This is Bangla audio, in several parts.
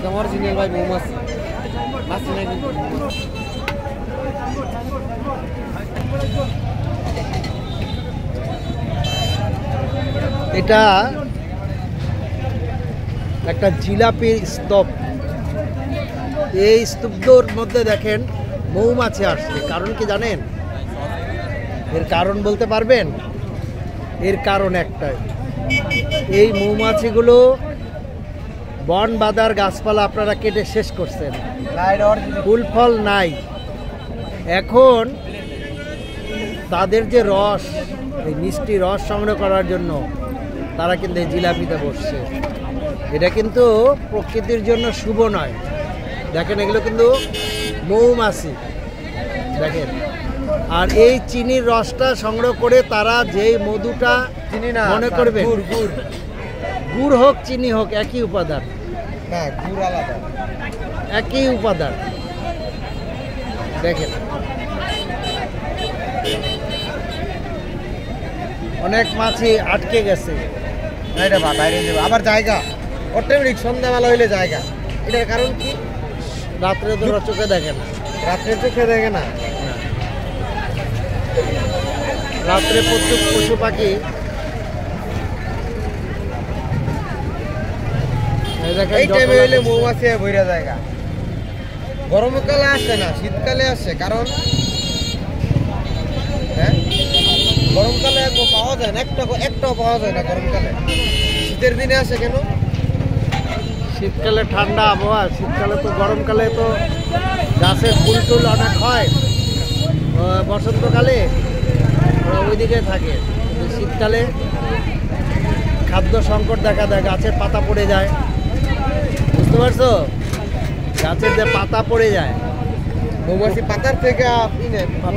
একদম অরিজিনাল ভাই মৌমাছি মাছি নাই কিন্তু এটা একটা জিলাপির স্তূপ। এই স্তূপের মধ্যে দেখেন মৌমাছি আসছে, কারণ কি জানেন? এর কারণ বলতে পারবেন? এর কারণ একটাই, এই মৌমাছিগুলো বন বাদার গাছপালা আপনারা কেটে শেষ করছেন, ফুল ফল নাই। এখন তাদের যে রস, এই মিষ্টি রস সংগ্রহ করার জন্য তারা কিন্তু এই জিলাপিতে বসছে। এটা কিন্তু প্রকৃতির জন্য শুভ নয়। দেখেন এগুলো কিন্তু মৌমাছি, দেখেন। আর এই চিনির রসটা সংগ্রহ করে তারা যেই মধুটা চিনি না মনে করবে, গুড় হোক চিনি হোক একই উপাদান, না গুড় আলাদা, একই উপাদান। দেখেন অনেক মাছি আটকে গেছে। এটা বাইরে যাবে আবার জায়গা অটোমেটিক সন্ধ্যাবেলা হইলে জায়গা। এটার কারণ কি? রাত্রে তো চোখে দেখে না, রাত্রে চোখে দেখে না, রাত্রে প্রচুর পশু পাখি এই টাইমে হইলে মৌমাছি বইরা জায়গা। গরমকালে আসে না, শীতকালে আসে। কারণ হ্যাঁ গরমকালে পাওয়া যায় না, একটাও পাওয়া যায় না গরমকালে। শীতের দিনে আসে কেন? শীতকালে ঠান্ডা আবহাওয়া, শীতকালে তো, গরমকালে তো গাছের ফুল টুল অনেক হয়, বসন্তকালে ওরা ওইদিকে থাকে। কিন্তু শীতকালে খাদ্য সংকট দেখা দেয়, গাছের পাতা পড়ে যায়, বুঝতে পারছো? গাছের যে পাতা পড়ে যায়, মৌমাছি পাতার থেকে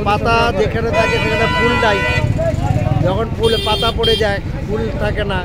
পাতা যেখানে থাকে সেখানে ফুল দেয়, যখন ফুল পাতা পড়ে যায় ফুল থাকে না।